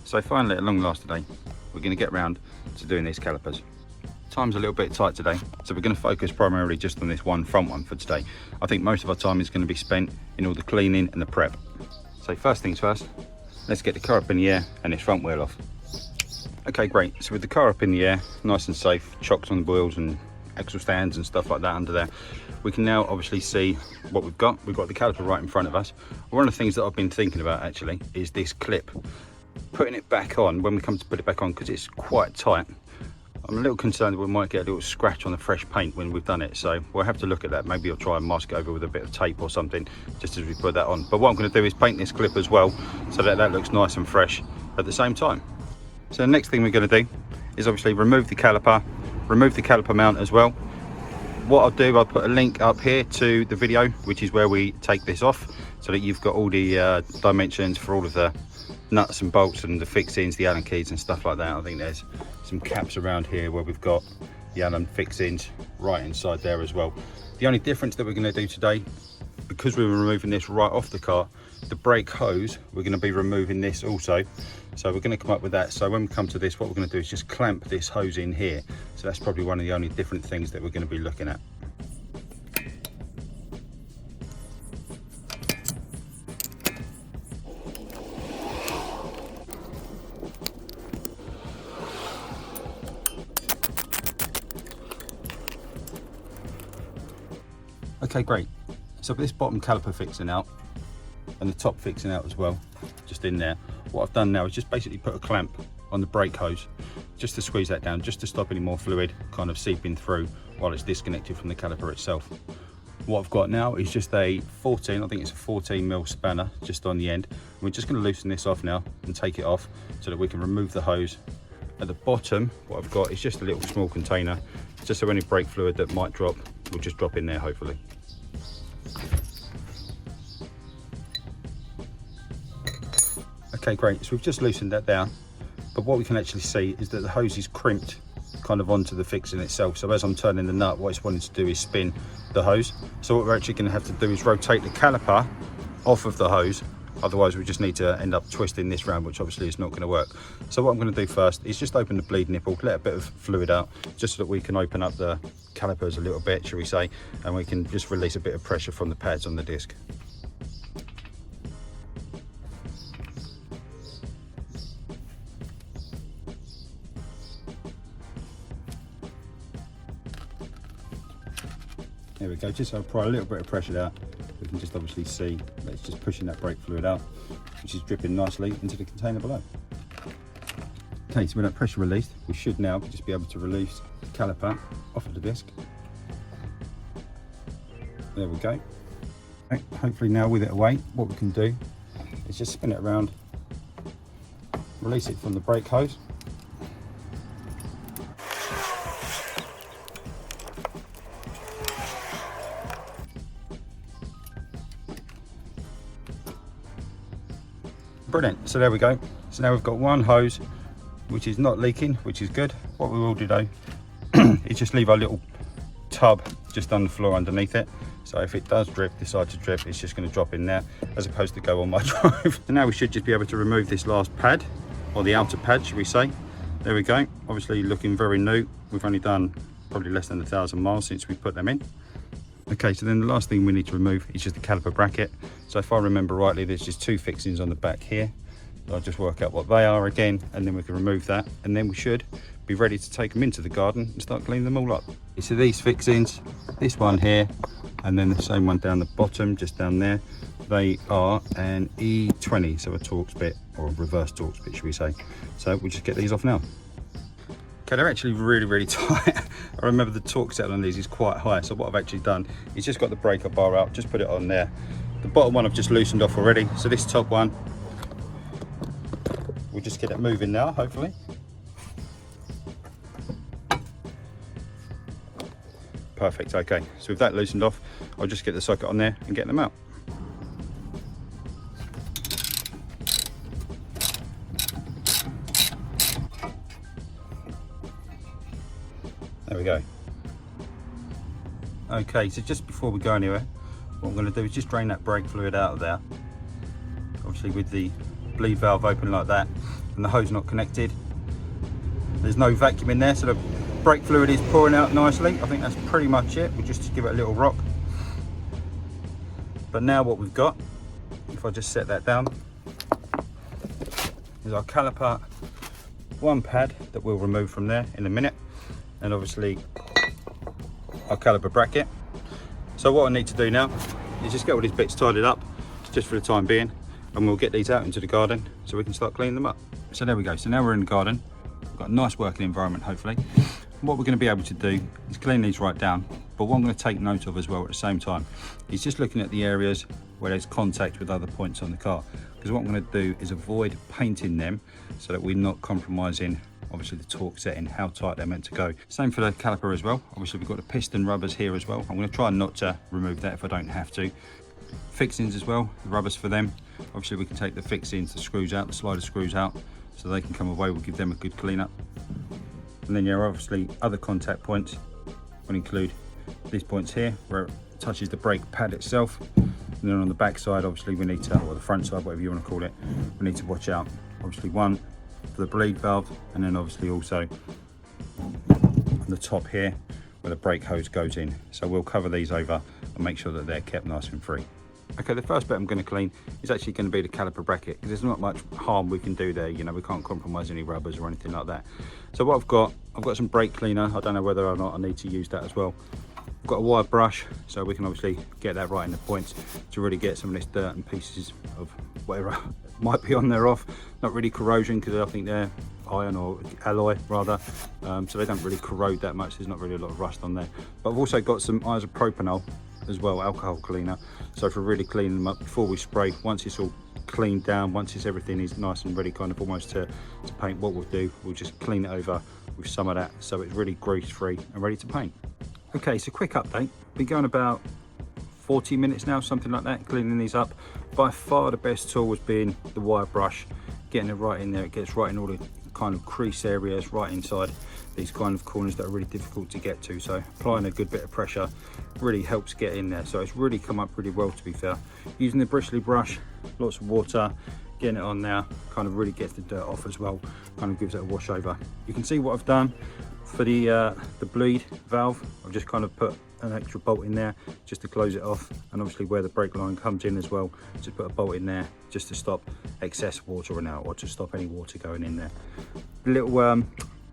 So finally, at long last today, we're going to get round to doing these calipers. Time's a little bit tight today, so we're going to focus primarily just on this one front one for today. I think most of our time is going to be spent in all the cleaning and the prep. So first things first, let's get the car up in the air and this front wheel off. Okay, great. So with the car up in the air, nice and safe, chocks on the wheels and axle stands and stuff like that under there, we can now obviously see what we've got. We've got the caliper right in front of us. One of the things that I've been thinking about actually is this clip. Putting it back on, when we come to put it back on, because it's quite tight, I'm a little concerned that we might get a little scratch on the fresh paint when we've done it. So we'll have to look at that. Maybe I'll try and mask it over with a bit of tape or something just as we put that on. But what I'm going to do is paint this clip as well so that that looks nice and fresh at the same time. So the next thing we're going to do is obviously remove the caliper mount as well. What I'll do, I'll put a link up here to the video, which is where we take this off, so that you've got all the dimensions for all of the nuts and bolts and the fixings, the Allen keys and stuff like that. I think there's some caps around here where we've got the Allen fixings right inside there as well. The only difference that we're going to do today, because we're removing this right off the car, the brake hose, we're going to be removing this also. So we're going to come up with that. So when we come to this, what we're going to do is just clamp this hose in here. So that's probably one of the only different things that we're going to be looking at. Okay, great. So with this bottom caliper fixing out and the top fixing out as well, just in there, what I've done now is just basically put a clamp on the brake hose just to squeeze that down, just to stop any more fluid kind of seeping through while it's disconnected from the caliper itself. What I've got now is just a 14, I think it's a 14mm spanner just on the end. We're just going to loosen this off now and take it off so that we can remove the hose. At the bottom, what I've got is just a little small container, just so any brake fluid that might drop will just drop in there hopefully. Okay, great, so we've just loosened that down, but what we can actually see is that the hose is crimped kind of onto the fixing itself. So as I'm turning the nut, what it's wanting to do is spin the hose. So what we're actually going to have to do is rotate the caliper off of the hose, otherwise we just need to end up twisting this round, which obviously is not going to work. So what I'm going to do first is just open the bleed nipple, let a bit of fluid out, just so that we can open up the calipers a little bit, shall we say, and we can just release a bit of pressure from the pads on the disc. There we go, just so I'll apply a little bit of pressure out. We can just obviously see that it's just pushing that brake fluid out, which is dripping nicely into the container below. Okay, so with that pressure released, we should now just be able to release the caliper off of the disc. There we go. Okay, hopefully now with it away, what we can do is just spin it around, release it from the brake hose. Brilliant, so there we go. So now we've got one hose which is not leaking, which is good. What we will do though is just leave our little tub just on the floor underneath it. So if it does decide to drip, it's just going to drop in there as opposed to go on my drive. So now we should just be able to remove this last pad, or the outer pad should we say. There we go, obviously looking very new. We've only done probably less than 1,000 miles since we put them in. Okay, so then the last thing we need to remove is just the caliper bracket. So if I remember rightly, there's just two fixings on the back here. I'll just work out what they are again, and then we can remove that, and then we should be ready to take them into the garden and start cleaning them all up. So these fixings, this one here, and then the same one down the bottom, just down there, they are an E20, so a Torx bit, or a reverse Torx bit, should we say. So we'll just get these off now. Okay, they're actually really tight. I remember the torque settle on these is quite high, so what I've actually done is just got the breaker bar out, just put it on there. The bottom one I've just loosened off already, so this top one, we'll just get it moving now, hopefully. Perfect, okay. So with that loosened off, I'll just get the socket on there and get them out. There we go. Okay, so just before we go anywhere, what I'm going to do is just drain that brake fluid out of there. Obviously with the bleed valve open like that, and the hose not connected. There's no vacuum in there, so the brake fluid is pouring out nicely. I think that's pretty much it. We'll just give it a little rock. But now what we've got, if I just set that down, is our caliper one pad that we'll remove from there in a minute, and obviously our caliper bracket. So what I need to do now is just get all these bits tidied up just for the time being, and we'll get these out into the garden so we can start cleaning them up. So there we go. So now we're in the garden. We've got a nice working environment, hopefully. What we're going to be able to do is clean these right down, but what I'm going to take note of as well at the same time is just looking at the areas where there's contact with other points on the car, because what I'm going to do is avoid painting them so that we're not compromising obviously the torque setting, how tight they're meant to go. Same for the caliper as well. Obviously we've got the piston rubbers here as well. I'm going to try not to remove that if I don't have to. Fixings as well, the rubbers for them. Obviously we can take the fixings, the screws out, the slider screws out, so they can come away. We'll give them a good clean up. And then yeah, obviously other contact points will include these points here where it touches the brake pad itself. And then on the back side, obviously we need to, or the front side, whatever you want to call it, we need to watch out. Obviously one for the bleed valve, and then obviously also on the top here where the brake hose goes in. So we'll cover these over and make sure that they're kept nice and free. Okay, the first bit I'm going to clean is actually going to be the caliper bracket, because there's not much harm we can do there. You know, we can't compromise any rubbers or anything like that. So what I've got some brake cleaner. I don't know whether or not I need to use that as well. I've got a wire brush, so we can obviously get that right in the points to really get some of this dirt and pieces of whatever might be on there off. Not really corrosion, because I think they're iron or alloy rather, so they don't really corrode that much. There's not really a lot of rust on there. But I've also got some isopropanol as well, alcohol cleaner, so for really cleaning them up before we spray. Once it's all cleaned down, once everything is nice and ready, kind of almost to paint, what we'll do, we'll just clean it over with some of that so it's really grease free and ready to paint. Okay, so quick update. Been going about 40 minutes now, something like that, cleaning these up. By far the best tool has been the wire brush, getting it right in there. It gets right in all the kind of crease areas, right inside these kind of corners that are really difficult to get to. So applying a good bit of pressure really helps get in there. So it's really come up really well, to be fair. Using the bristly brush, lots of water, getting it on there, kind of really gets the dirt off as well, kind of gives it a wash over. You can see what I've done for the bleed valve. I've just kind of put an extra bolt in there just to close it off, and obviously where the brake line comes in as well, just put a bolt in there just to stop excess water running out, or to stop any water going in there. The little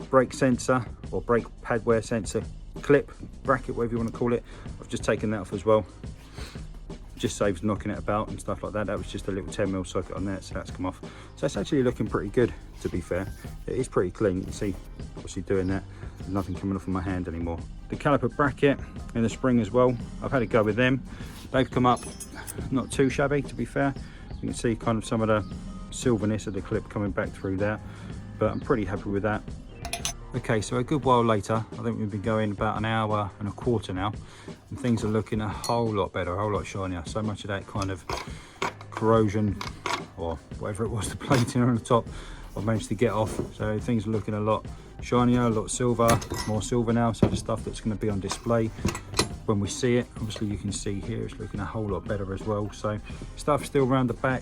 brake sensor or brake pad wear sensor clip, bracket, whatever you want to call it, I've just taken that off as well. Just saves knocking it about and stuff like that. That was just a little 10mm socket on there, so that's come off. So it's actually looking pretty good, to be fair. It is pretty clean. You can see obviously doing that, there's nothing coming off of my hand anymore. The caliper bracket and the spring as well, I've had a go with them. They've come up not too shabby, to be fair. You can see kind of some of the silverness of the clip coming back through there, but I'm pretty happy with that. Okay, so a good while later, I think we've been going about an hour and a quarter now, and things are looking a whole lot better, a whole lot shinier. So much of that kind of corrosion or whatever it was, the plating on the top, I've managed to get off. So things are looking a lot shinier, a lot silver, more silver now. So the stuff that's going to be on display when we see it, obviously you can see here it's looking a whole lot better as well. So stuff still around the back,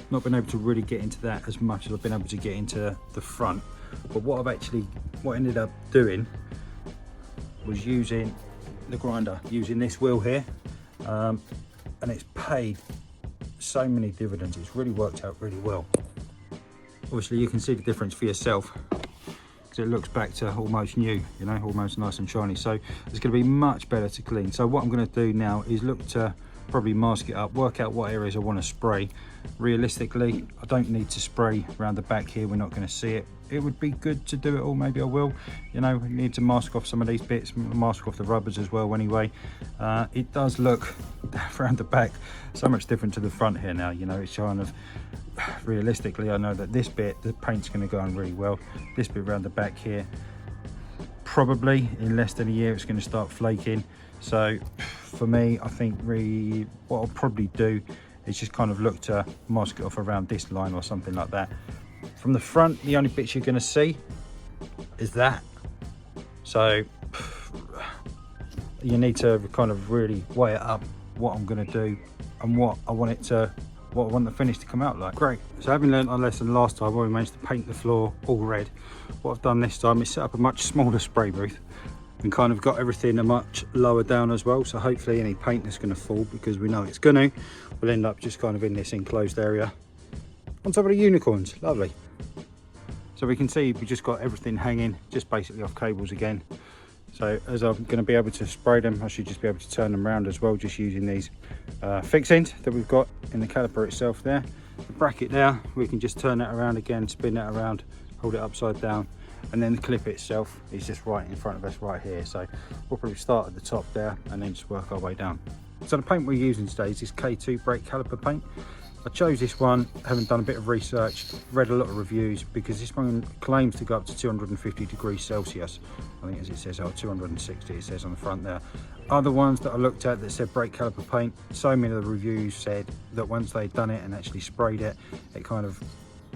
not been able to really get into that as much as I've been able to get into the front. But what I ended up doing was using the grinder, using this wheel here, and it's paid so many dividends. It's really worked out really well. Obviously you can see the difference for yourself, because it looks back to almost new, you know, almost nice and shiny. So it's going to be much better to clean. So what I'm going to do now is look to probably mask it up, work out what areas I want to spray. Realistically, I don't need to spray around the back here, we're not going to see it. It would be good to do it all, maybe I will. You know, we need to mask off some of these bits, mask off the rubbers as well anyway. It does look around the back so much different to the front here now. You know, it's kind of, realistically, I know that this bit, the paint's going to go on really well. This bit around the back here, probably in less than a year it's going to start flaking. So for me, I think really what I'll probably do is just kind of look to mask it off around this line or something like that. From the front, the only bits you're going to see is that. So you need to kind of really weigh it up, what I'm going to do and what I want it to what I want the finish to come out like. Great. So having learned our lesson last time where we managed to paint the floor all red, what I've done this time is set up a much smaller spray booth and kind of got everything a much lower down as well. So hopefully any paint that's going to fall, because we know it's going to, will end up just kind of in this enclosed area on top of the unicorns. Lovely. So we can see we just got everything hanging just basically off cables again. So as I'm going to be able to spray them, I should just be able to turn them around as well, just using these fixings that we've got in the caliper itself there. The bracket there, we can just turn that around again, spin that around, hold it upside down, and then the clip itself is just right in front of us right here. So we'll probably start at the top there and then just work our way down. So the paint we're using today is this K2 brake caliper paint. I chose this one, having done a bit of research, read a lot of reviews, because this one claims to go up to 250 degrees Celsius. I think as it says, 260 it says on the front there. Other ones that I looked at that said brake caliper paint, so many of the reviews said that once they'd done it and actually sprayed it, it kind of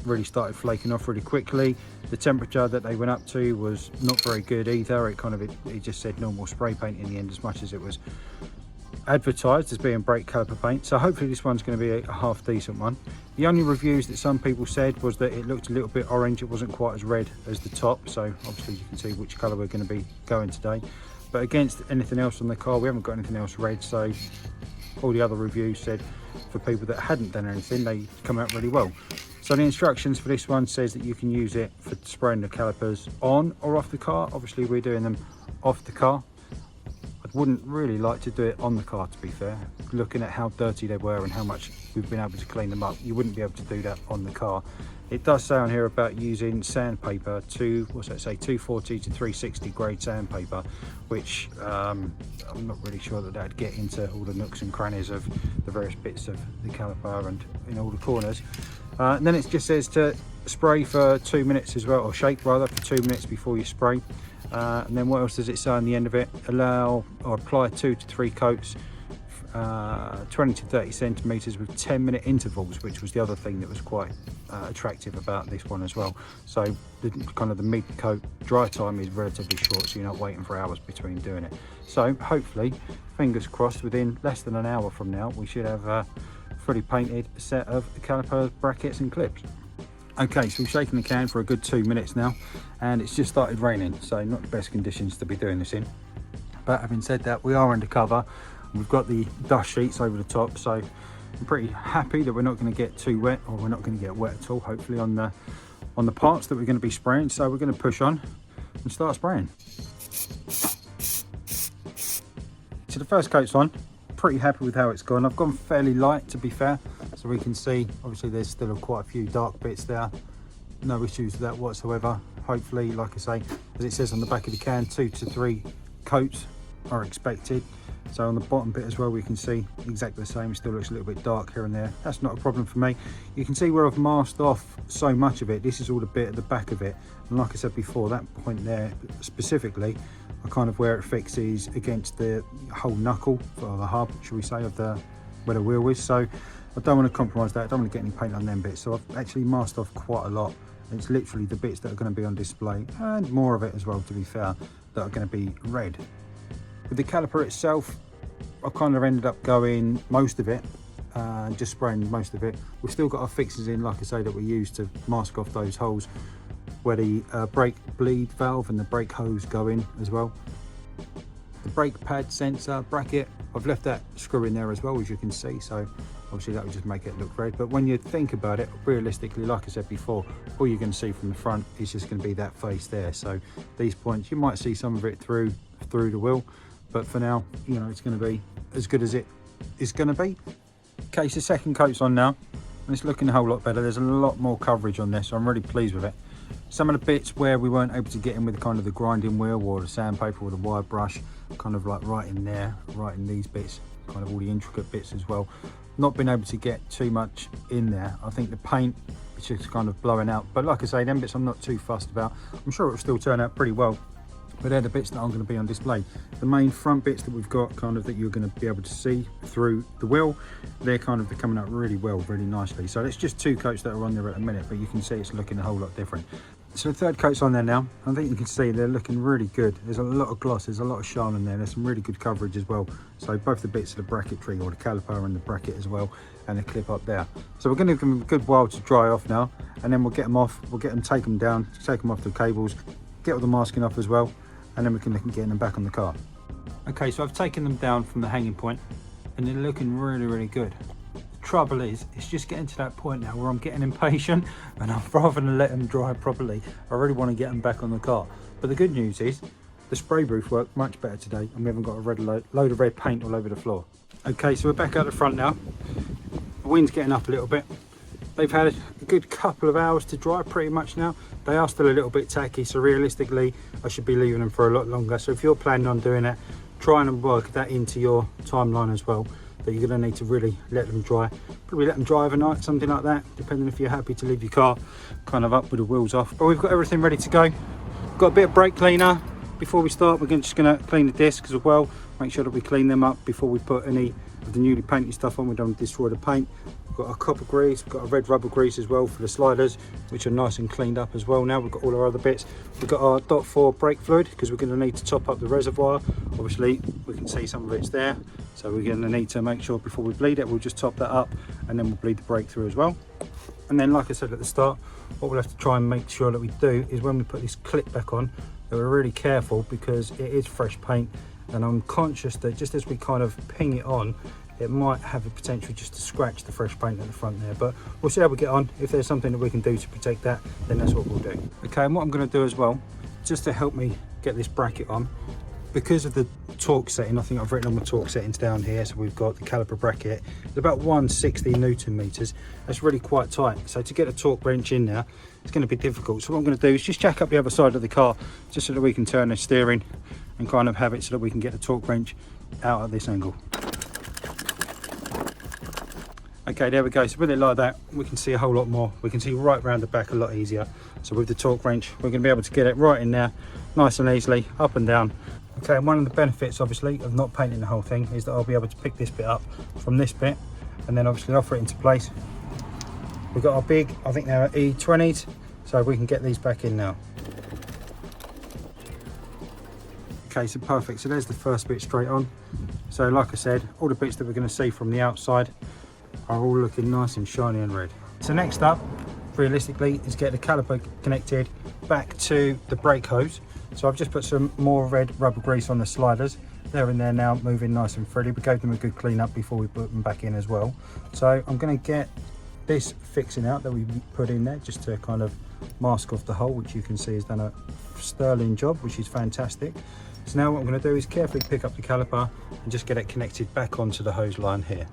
really started flaking off really quickly. The temperature that they went up to was not very good either. It just said normal spray paint in the end, as much as it was advertised as being brake caliper paint. So hopefully this one's going to be a half decent one. The only reviews that some people said was that it looked a little bit orange, it wasn't quite as red as the top, so obviously you can see which colour we're going to be going today. But against anything else on the car, we haven't got anything else red, so all the other reviews said for people that hadn't done anything, they come out really well. So the instructions for this one says that you can use it for spraying the calipers on or off the car. Obviously we're doing them off the car. I wouldn't really like to do it on the car, to be fair. Looking at how dirty they were and how much we've been able to clean them up, you wouldn't be able to do that on the car. It does say on here about using sandpaper, 240 to 360 grade sandpaper, which I'm not really sure that that'd get into all the nooks and crannies of the various bits of the caliper and in all the corners. And then it just says to spray for 2 minutes as well, or shake rather, for 2 minutes before you spray. And then what else does it say on the end of it? Allow or apply 2 to 3 coats, 20 to 30 centimeters with 10-minute intervals, which was the other thing that was quite attractive about this one as well. So the mid-coat dry time is relatively short, so you're not waiting for hours between doing it. So hopefully, fingers crossed, within less than an hour from now, we should have a fully painted set of caliper brackets and clips. Okay, so we've shaken the can for a good 2 minutes now, and it's just started raining, so not the best conditions to be doing this in. But having said that, we are undercover. We've got the dust sheets over the top, so I'm pretty happy that we're not going to get too wet, or we're not going to get wet at all, hopefully, on the parts that we're going to be spraying. So we're going to push on and start spraying. So the first coat's on. Pretty happy with how it's gone. I've gone fairly light, to be fair, so we can see obviously there's still quite a few dark bits there. No issues with that whatsoever. Hopefully, like I say, as it says on the back of the can, 2 to 3 coats are expected. So on the bottom bit as well, we can see exactly the same. It still looks a little bit dark here and there. That's not a problem for me. You can see where I've masked off so much of it. This is all the bit at the back of it, and like I said before, that point there specifically, I kind of where it fixes against the whole knuckle, or the hub, shall we say, of where the wheel is. So I don't want to compromise that. I don't want to get any paint on them bits. So I've actually masked off quite a lot. It's literally the bits that are going to be on display, and more of it as well, to be fair, that are going to be red. With the caliper itself, I kind of ended up going most of it, just spraying most of it. We've still got our fixes in, like I say, that we use to mask off those holes where the brake bleed valve and the brake hose go in as well. The brake pad sensor bracket, I've left that screw in there as well, as you can see, so obviously that would just make it look red. But when you think about it, realistically, like I said before, all you're going to see from the front is just going to be that face there. So these points, you might see some of it through the wheel, but for now, you know, it's going to be as good as it is going to be. Okay, so second coat's on now, and it's looking a whole lot better. There's a lot more coverage on this, so I'm really pleased with it. Some of the bits where we weren't able to get in with kind of the grinding wheel or the sandpaper or the wire brush, kind of like right in there, right in these bits, kind of all the intricate bits as well, not been able to get too much in there. I think the paint is just kind of blowing out, but like I say, them bits I'm not too fussed about. I'm sure it'll still turn out pretty well, but they're the bits that are going to be on display. The main front bits that we've got, kind of that you're going to be able to see through the wheel, they're coming out really well, really nicely. So it's just 2 coats that are on there at a minute, but you can see it's looking a whole lot different. So the third coat's on there now. I think you can see they're looking really good. There's a lot of gloss, there's a lot of shine on there. There's some really good coverage as well. So both the bits of the bracketry, or the caliper and the bracket as well, and the clip up there. So we're going to give them a good while to dry off now, and then we'll get them off. We'll take them down, take them off the cables, get all the masking off as well, and then we can look at getting them back on the car. Okay, so I've taken them down from the hanging point, and they're looking really, really good. Trouble is, it's just getting to that point now where I'm getting impatient, and rather than let them dry properly, I really want to get them back on the car. But the good news is the spray booth worked much better today, and we haven't got a load of red paint all over the floor. Okay, so we're back out the front now. The wind's getting up a little bit. They've had a good couple of hours to dry pretty much now. They are still a little bit tacky, so realistically I should be leaving them for a lot longer. So if you're planning on doing that, try and work that into your timeline as well, that you're going to need to really let them dry. Probably let them dry overnight, something like that, depending if you're happy to leave your car kind of up with the wheels off. But we've got everything ready to go. We've got a bit of brake cleaner. Before we start, we're just going to clean the discs as well. Make sure that we clean them up before we put any of the newly painted stuff on. We don't destroy the paint. We've got our copper grease, we've got a red rubber grease as well for the sliders, which are nice and cleaned up as well. Now we've got all our other bits. We've got our .4 brake fluid, because we're going to need to top up the reservoir. Obviously we can see some of it's there, so we're going to need to make sure before we bleed it, we'll just top that up, and then we'll bleed the brake through as well. And then, like I said at the start, what we'll have to try and make sure that we do is when we put this clip back on, that we're really careful, because it is fresh paint, and I'm conscious that just as we kind of ping it on, it might have a potential just to scratch the fresh paint at the front there. But we'll see how we get on. If there's something that we can do to protect that, then that's what we'll do. Okay, and what I'm going to do as well, just to help me get this bracket on, because of the torque setting, I think I've written all my torque settings down here. So we've got the caliper bracket, it's about 160 Newton meters. That's really quite tight, so to get a torque wrench in there, it's going to be difficult. So what I'm going to do is just jack up the other side of the car, just so that we can turn the steering and kind of have it so that we can get the torque wrench out at this angle. Okay, there we go. So with it like that, we can see a whole lot more. We can see right round the back a lot easier. So with the torque wrench, we're going to be able to get it right in there, nice and easily, up and down. Okay, and one of the benefits, obviously, of not painting the whole thing is that I'll be able to pick this bit up from this bit, and then obviously offer it into place. We've got our big, I think they're E20s, so we can get these back in now. Okay, so perfect. So there's the first bit straight on. So like I said, all the bits that we're going to see from the outside are all looking nice and shiny and red. So next up, realistically, is get the caliper connected back to the brake hose. So I've just put some more red rubber grease on the sliders. They're in there now, moving nice and freely. We gave them a good clean up before we put them back in as well. So I'm going to get this fixing out that we put in there, just to kind of mask off the hole, which you can see has done a sterling job, which is fantastic. So now what I'm going to do is carefully pick up the caliper and just get it connected back onto the hose line here.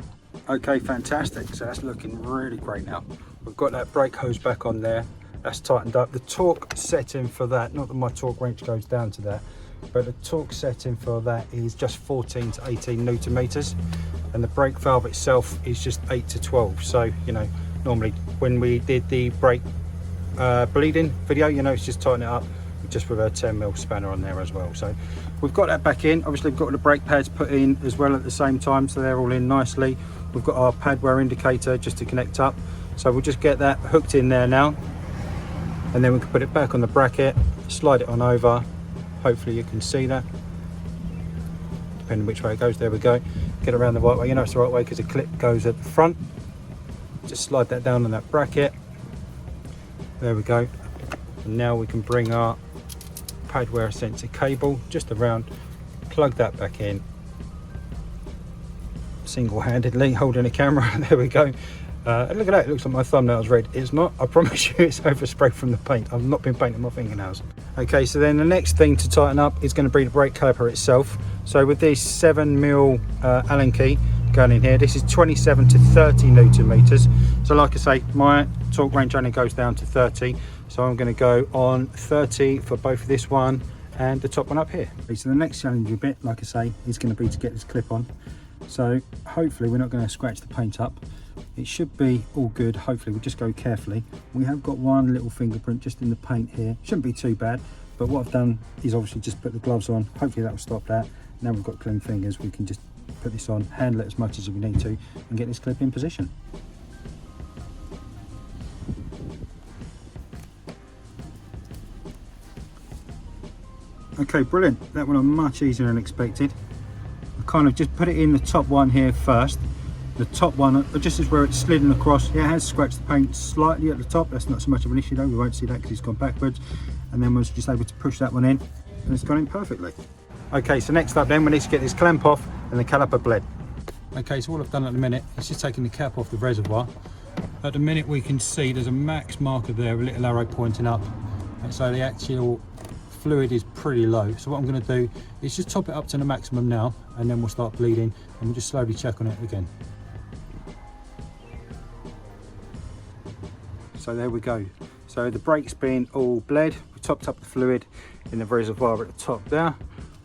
Okay, fantastic. So that's looking really great now. We've got that brake hose back on there. That's tightened up. The torque setting for that, not that my torque wrench goes down to that, but the torque setting for that is just 14 to 18 Newton meters, and the brake valve itself is just 8 to 12. So, you know, normally when we did the brake bleeding video, you know, it's just tighten it up just with a 10mm spanner on there as well. So we've got that back in. Obviously we've got the brake pads put in as well at the same time, so they're all in nicely. We've got our pad wear indicator just to connect up, so we'll just get that hooked in there now, and then we can put it back on the bracket, slide it on over. Hopefully you can see that, depending which way it goes. There we go. Get it around the right way. You know it's the right way because the clip goes at the front. Just slide that down on that bracket. There we go. And now we can bring our pad wear sensor cable just around, plug that back in, single-handedly holding a camera. There we go. And look at that, it looks like my thumbnail's red. It's not, I promise you, it's overspray from the paint. I've not been painting my fingernails. Okay, so then the next thing to tighten up is going to be the brake caliper itself. So with this 7mm Allen key going in here, this is 27 to 30 Newton meters. So like I say, my torque range only goes down to 30. So I'm going to go on 30 for both this one and the top one up here. So the next challenging bit, like I say, is going to be to get this clip on. So hopefully we're not going to scratch the paint up. It should be all good. Hopefully we'll just go carefully. We have got one little fingerprint just in the paint here. Shouldn't be too bad, but what I've done is obviously just put the gloves on. Hopefully that will stop that. Now we've got clean fingers, we can just put this on, handle it as much as we need to, and get this clip in position. Okay, brilliant. That went on much easier than expected. I kind of just put it in the top one here first. The top one, just as where it's slidden across, yeah, it has scratched the paint slightly at the top. That's not so much of an issue though, we won't see that because it's gone backwards. And then we're just able to push that one in and it's gone in perfectly. Okay, so next up then we need to get this clamp off and the caliper bled. Okay, so all I've done at the minute is just taking the cap off the reservoir. At the minute we can see there's a max marker there, a little arrow pointing up. And so the actual fluid is pretty low. So what I'm going to do is just top it up to the maximum now and then we'll start bleeding and we'll just slowly check on it again. So there we go. So the brake's been all bled. We topped up the fluid in the reservoir at the top there.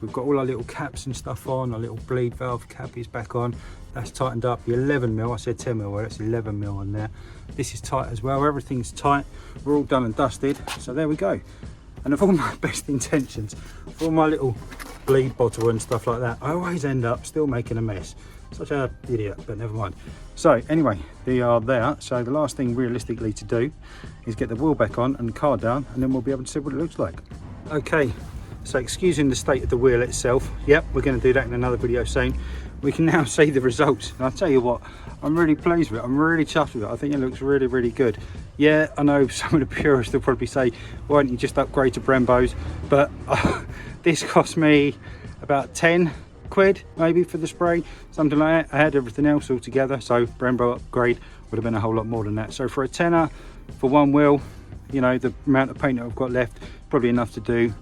We've got all our little caps and stuff on, our little bleed valve cap is back on. That's tightened up, the 11mm, I said 10mm, well, that's 11mm on there. This is tight as well, everything's tight. We're all done and dusted, so there we go. And of all my best intentions, for all my little bleed bottle and stuff like that, I always end up still making a mess. Such an idiot, but never mind. So anyway, they are there. So the last thing realistically to do is get the wheel back on and the car down, and then we'll be able to see what it looks like. Okay, so excusing the state of the wheel itself, yep, we're going to do that in another video soon. We can now see the results, and I'll tell you what, I'm really pleased with it. I'm really chuffed with it. I think it looks really, really good. Yeah, I know some of the purists will probably say, why don't you just upgrade to Brembos? But this cost me about 10 quid maybe for the spray, something like that. I had everything else all together, so Brembo upgrade would have been a whole lot more than that. So for a tenner for one wheel, you know, the amount of paint that I've got left, probably enough to do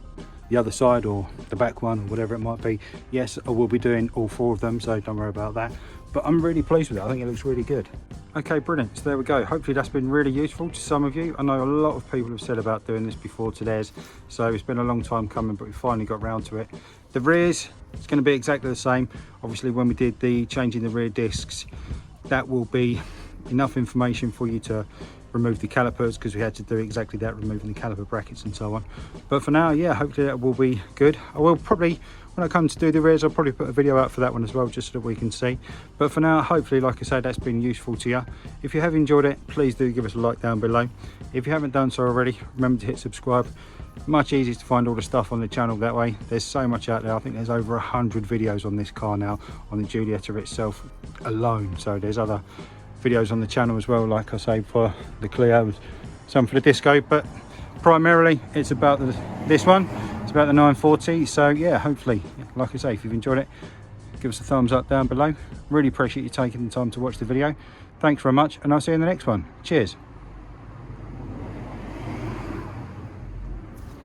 the other side or the back one or whatever it might be. Yes, I will be doing all four of them, so don't worry about that, but I'm really pleased with it. I think it looks really good. Okay, brilliant. So there we go. Hopefully that's been really useful to some of you. I know a lot of people have said about doing this before to theirs, so it's been a long time coming, but we finally got round to it. The rears, it's going to be exactly the same. Obviously when we did the changing the rear discs, that will be enough information for you to remove the calipers, because we had to do exactly that, removing the caliper brackets and so on. But for now, yeah, hopefully that will be good. I will probably, when I come to do the rears, I'll probably put a video out for that one as well, just so that we can see. But for now, hopefully, like I said, that's been useful to you. If you have enjoyed it, please do give us a like down below. If you haven't done so already, remember to hit subscribe. Much easier to find all the stuff on the channel that way. There's so much out there. I think there's over 100 videos on this car now, on the Giulietta itself alone. So there's other videos on the channel as well, like I say, for the Clio, some for the Disco, but primarily it's about this one. It's about the 940. So yeah, hopefully, like I say, if you've enjoyed it, give us a thumbs up down below. Really appreciate you taking the time to watch the video. Thanks very much, and I'll see you in the next one. Cheers.